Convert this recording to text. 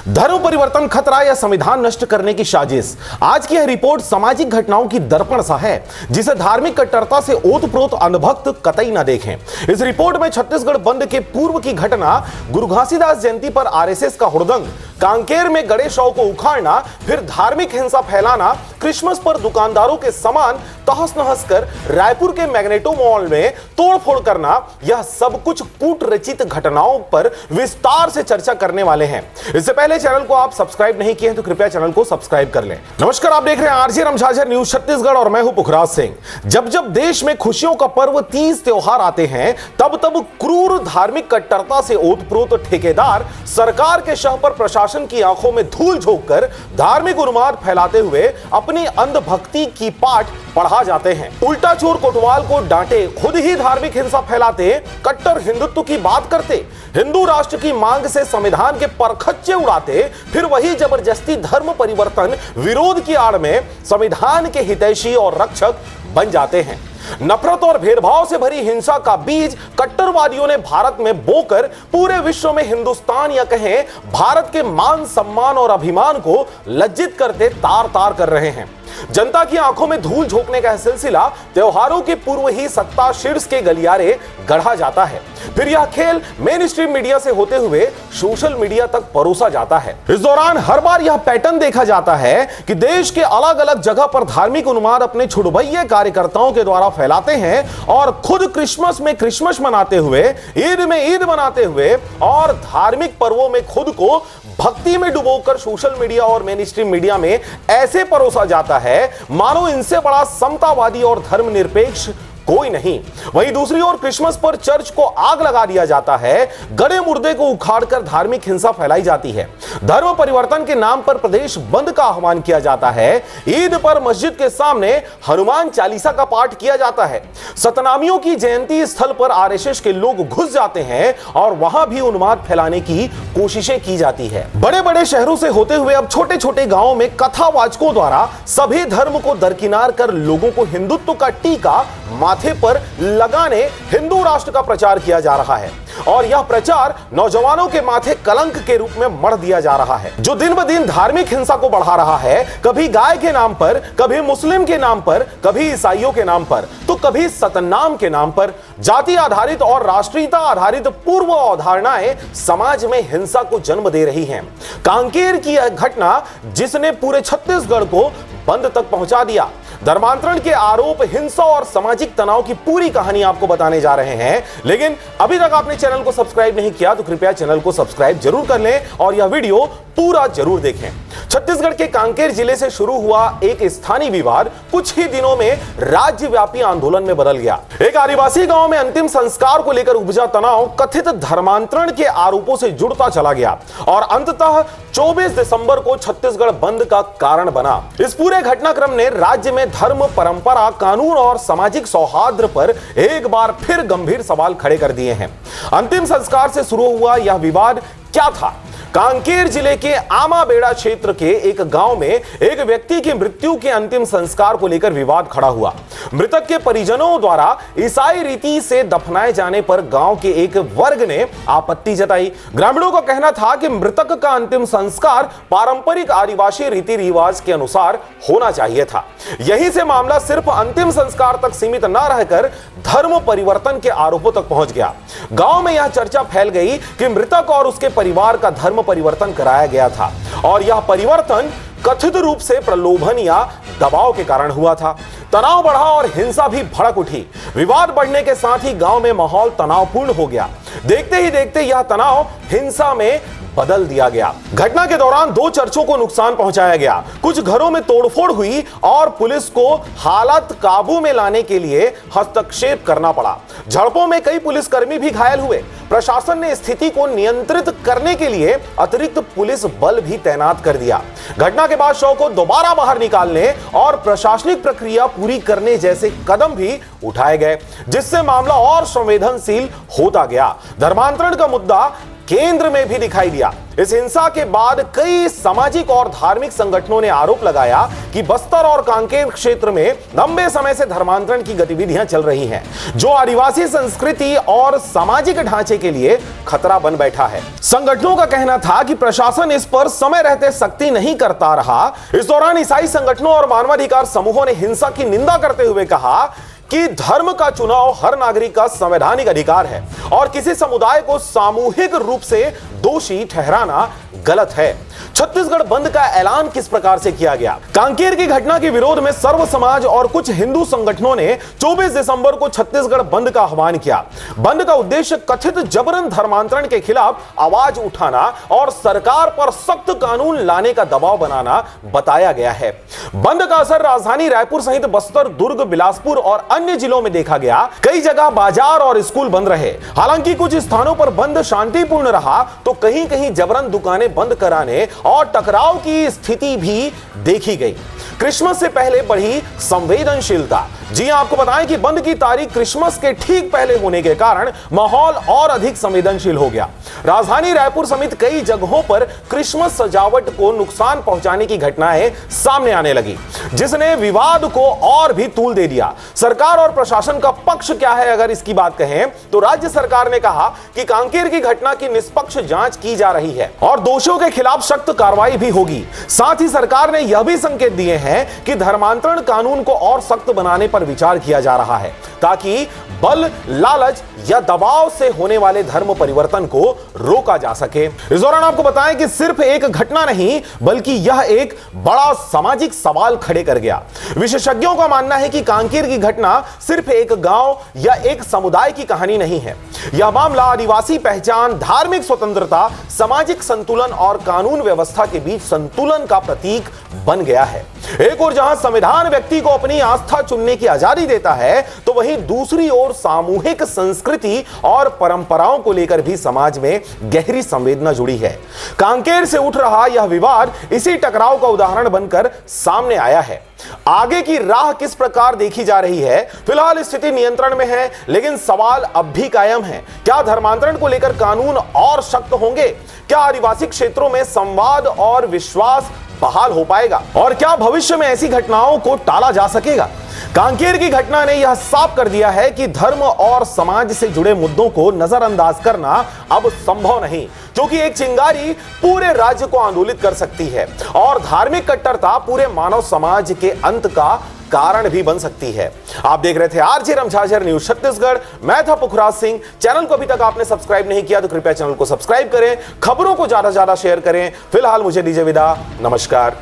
धर्म परिवर्तन खतरा या संविधान नष्ट करने की साजिश। आज की यह रिपोर्ट सामाजिक घटनाओं की दर्पण सा है जिसे धार्मिक कट्टरता से ओतप्रोत अंधभक्त कतई न देखें। इस रिपोर्ट में छत्तीसगढ़ बंद के पूर्व की घटना, गुरु घासीदास जयंती पर आरएसएस का हुड़दंग, कांकेर में गणेश शव को उखाड़ना, फिर धार्मिक हिंसा फैलाना, क्रिसमस पर दुकानदारों के सामान तहस नहस कर रायपुर के मैग्नेटो मॉल में तोड़फोड़ करना, यह सब कुछ कूट रचित घटनाओं पर विस्तार से चर्चा करने वाले हैं। इससे पहले चैनल को आप सब्सक्राइब नहीं किए हैं तो कृपया चैनल को सब्सक्राइब कर लें। नमस्कार, आप देख रहे हैं आरजे रमझाझर न्यूज छत्तीसगढ़ और मैं हूं पुखराज सिंह। जब जब देश में खुशियों का पर्व तीज त्योहार आते हैं, तब तब क्रूर धार्मिक कट्टरता से ओतप्रोत ठेकेदार सरकार के शह पर प्रशासन की आंखों में धूल झोंक कर धार्मिक उन्माद फैलाते हुए अपनी अंधभक्ति की पाठ पढ़ा जाते हैं। उल्टा चोर कोतवाल को डांटे, खुद ही धार्मिक हिंसा फैलाते, कट्टर हिंदुत्व की बात करते, हिंदू राष्ट्र की मांग से संविधान के परखच्चे उड़ाते, फिर वही जबरदस्ती धर्म परिवर्तन विरोध की आड़ में संविधान के हितैषी और रक्षक बन जाते हैं। नफरत और भेदभाव से भरी हिंसा का बीज कट्टरवादियों ने भारत में बोकर पूरे विश्व में हिंदुस्तान या कहें भारत के मान सम्मान और अभिमान को लज्जित करते तार तार कर रहे हैं। जनता की आंखों में धूल झोंकने का सिलसिला त्योहारों के पूर्व ही सत्ता शीर्ष के गलियारे गढ़ा जाता है। फिर यह खेल मेन स्ट्रीम मीडिया से होते हुए सोशल मीडिया तक परोसा जाता है। इस दौरान हर बार यह पैटर्न देखा जाता है कि देश के अलग अलग जगह पर धार्मिक उन्माद अपने छुड़भैये कार्यकर्ताओं के द्वारा फैलाते हैं और खुद क्रिसमस में क्रिसमस मनाते हुए, ईद में ईद मनाते हुए और धार्मिक पर्वों में खुद को भक्ति में डुबोकर सोशल मीडिया और मेन स्ट्रीम मीडिया में ऐसे परोसा जाता है मानो इनसे बड़ा समतावादी और धर्मनिरपेक्ष कोई नहीं। वहीं दूसरी ओर क्रिसमस पर चर्च को आग लगा दिया जाता है, गड़े मुर्दे को उखाड़कर धार्मिक हिंसा फैलाई जाती है, धर्म परिवर्तन के नाम पर प्रदेश बंद का आह्वान किया जाता है, ईद पर मस्जिद के सामने हनुमान चालीसा का पाठ किया जाता है, सतनामियों की जयंती स्थल पर आरएसएस के लोग घुस जाते हैं और वहां भी उन्माद फैलाने की कोशिशें की जाती है। बड़े बड़े शहरों से होते हुए अब छोटे छोटे गांवों में कथावाचकों द्वारा सभी धर्म को दरकिनार कर लोगों को हिंदुत्व का टीका माथे पर लगाने हिंदू राष्ट्र का प्रचार किया जा रहा है और यह प्रचार नौजवानों के माथे कलंक के रूप में मढ़ दिया जा रहा है, जो दिन ब दिन धार्मिक हिंसा को बढ़ा रहा है। कभी गाय के नाम पर, कभी मुस्लिम के नाम पर, कभी ईसाइयों के नाम पर, तो कभी सतनाम के नाम पर। जाति आधारित और राष्ट्रीयता आधारित पूर्व अवधारणाएं समाज में हिंसा को जन्म दे रही हैं। कांकेर की यह घटना जिसने पूरे छत्तीसगढ़ को बंद तक पहुंचा दिया। धर्मांतरण के आरोप, हिंसा और सामाजिक तनाव की पूरी कहानी आपको बताने जा रहे हैं। लेकिन अभी तक आपने चैनल को सब्सक्राइब नहीं किया तो कृपया चैनल को सब्सक्राइब जरूर कर लें और यह वीडियो पूरा जरूर देखें। छत्तीसगढ़ के कांकेर जिले से शुरू हुआ एक स्थानीय विवाद कुछ ही दिनों में राज्यव्यापी आंदोलन में बदल गया। एक आदिवासी गांव में अंतिम संस्कार को लेकर उपजा तनाव कथित धर्मांतरण के आरोपों से जुड़ता चला गया और अंततः 24 दिसंबर को छत्तीसगढ़ बंद का कारण बना। इस पूरे घटनाक्रम ने राज्य में धर्म, परंपरा, कानून और सामाजिक सौहार्द पर एक बार फिर गंभीर सवाल खड़े कर दिए हैं। अंतिम संस्कार से शुरू हुआ यह विवाद क्या था? कांकेर जिले के आमाबेड़ा क्षेत्र के एक गांव में एक व्यक्ति की मृत्यु के अंतिम संस्कार को लेकर विवाद खड़ा हुआ। मृतक के परिजनों द्वारा ईसाई रीति से दफनाए जाने पर गांव के एक वर्ग ने आपत्ति जताई। ग्रामीणों का कहना था कि मृतक का अंतिम संस्कार पारंपरिक आदिवासी रीति रिवाज के अनुसार होना चाहिए था। यहीं से मामला सिर्फ अंतिम संस्कार तक सीमित न रहकर धर्म परिवर्तन के आरोपों तक पहुंच गया। गांव में यह चर्चा फैल गई कि मृतक और उसके परिवार का धर्म परिवर्तन कराया गया था और यह परिवर्तन कथित रूप से प्रलोभन या दबाव के कारण हुआ था। तनाव बढ़ा और हिंसा भी भड़क उठी। विवाद बढ़ने के साथ ही गांव में माहौल तनावपूर्ण हो गया। देखते ही देखते यह तनाव हिंसा में बदल दिया गया। घटना के दौरान 2 चर्चों को नुकसान पहुंचाया गया, कुछ घरों में तोड़फोड़ हुई और पुलिस को हालात काबू में लाने के लिए हस्तक्षेप करना पड़ा। झड़पों में कई पुलिसकर्मी भी घायल हुए। प्रशासन ने स्थिति को नियंत्रित करने के लिए अतिरिक्त पुलिस बल भी तैनात कर दिया। घटना के बाद शव को दोबारा बाहर निकालने और प्रशासनिक प्रक्रिया पूरी करने जैसे कदम भी उठाए गए, जिससे मामला और संवेदनशील होता गया। धर्मांतरण का मुद्दा केंद्र में भी दिखाई दिया। इस हिंसा के बाद कई सामाजिक और धार्मिक संगठनों ने आरोप लगाया कि बस्तर और कांकेर क्षेत्र में लंबे समय से धर्मांतरण की गतिविधियां चल रही हैं, जो आदिवासी संस्कृति और सामाजिक ढांचे के लिए खतरा बन बैठा है। संगठनों का कहना था कि प्रशासन इस पर समय रहते सख्ती नहीं करता रहा। इस दौरान ईसाई संगठनों और मानवाधिकार समूहों ने हिंसा की निंदा करते हुए कहा कि धर्म का चुनाव हर नागरिक का संवैधानिक अधिकार है और किसी समुदाय को सामूहिक रूप से दोषी ठहराना गलत है। छत्तीसगढ़ बंद का ऐलान किस प्रकार से किया गया? कांकेर की घटना के विरोध में सर्व समाज और कुछ हिंदू संगठनों ने 24 दिसंबर को छत्तीसगढ़ बंद का आह्वान किया। बंद का उद्देश्य कथित जबरन धर्मांतरण के खिलाफ आवाज उठाना और सरकार पर सख्त कानून लाने का दबाव बनाना बताया गया है। बंद का असर राजधानी रायपुर सहित बस्तर, दुर्ग, बिलासपुर और अन्य जिलों में देखा गया। कई जगह बाजार और स्कूल बंद रहे। हालांकि कुछ स्थानों पर बंद शांतिपूर्ण रहा तो कहीं कहीं जबरन दुकानें बंद कराने और टकराव की स्थिति भी देखी गई। क्रिसमस से पहले बढ़ी संवेदनशीलता। जी आपको बताएं कि बंद की तारीख क्रिसमस के ठीक पहले होने के कारण माहौल और अधिक संवेदनशील हो गया। राजधानी रायपुर समेत कई जगहों पर क्रिसमस सजावट को नुकसान पहुंचाने की घटनाएं सामने आने लगी, जिसने विवाद को और भी तूल दे दिया। सरकार और प्रशासन का पक्ष क्या है? अगर इसकी बात कहें तो राज्य सरकार ने कहा कि कांकेर की घटना की निष्पक्ष जांच की जा रही है और दोषियों के खिलाफ सख्त कार्रवाई भी होगी। साथ ही सरकार ने यह भी संकेत दिए हैं कि धर्मांतरण कानून को और सख्त बनाने पर विचार किया जा रहा है ताकि बल, लालच या दबाव से होने वाले धर्म परिवर्तन को रोका जा सके। इस दौरान आपको बताएं कि सिर्फ एक घटना नहीं बल्कि यह एक बड़ा सामाजिक सवाल खड़े कर गया। विशेषज्ञों का मानना है कि कांकेर की घटना सिर्फ एक गांव या एक समुदाय की कहानी नहीं है। यह मामला आदिवासी पहचान, धार्मिक स्वतंत्रता, सामाजिक संतुलन और कानून व्यवस्था के बीच संतुलन का प्रतीक बन गया है। एक ओर जहां संविधान व्यक्ति को अपनी आस्था चुनने की आजादी देता है तो वहीं दूसरी ओर सामूहिक संस्कृति और परंपराओं को लेकर भी समाज में गहरी संवेदना जुड़ी है। कांकेर से उठ रहा यह विवाद इसी टकराव का उदाहरण बनकर सामने आया है। आगे की राह किस प्रकार देखी जा रही है? फिलहाल स्थिति नियंत्रण में है, लेकिन सवाल अब भी कायम है। क्या धर्मांतरण को लेकर कानून और सख्त होंगे? क्या आदिवासी क्षेत्रों में संवाद और विश्वास बहाल हो पाएगा? और क्या भविष्य में ऐसी घटनाओं को टाला जा सकेगा? कांकेर की घटना ने यह साफ कर दिया है कि धर्म और समाज से जुड़े मुद्दों को नजरअंदाज करना अब संभव नहीं, क्योंकि एक चिंगारी पूरे राज्य को आंदोलित कर सकती है और धार्मिक कट्टरता पूरे मानव समाज के अंत का कारण भी बन सकती है। आप देख रहे थे आरजे रमझाझर न्यूज छत्तीसगढ़। मैं था पुखराज सिंह। चैनल को अभी तक आपने सब्सक्राइब नहीं किया तो कृपया चैनल को सब्सक्राइब करें, खबरों को ज्यादा से ज्यादा शेयर करें। फिलहाल मुझे दीजिए विदा। नमस्कार।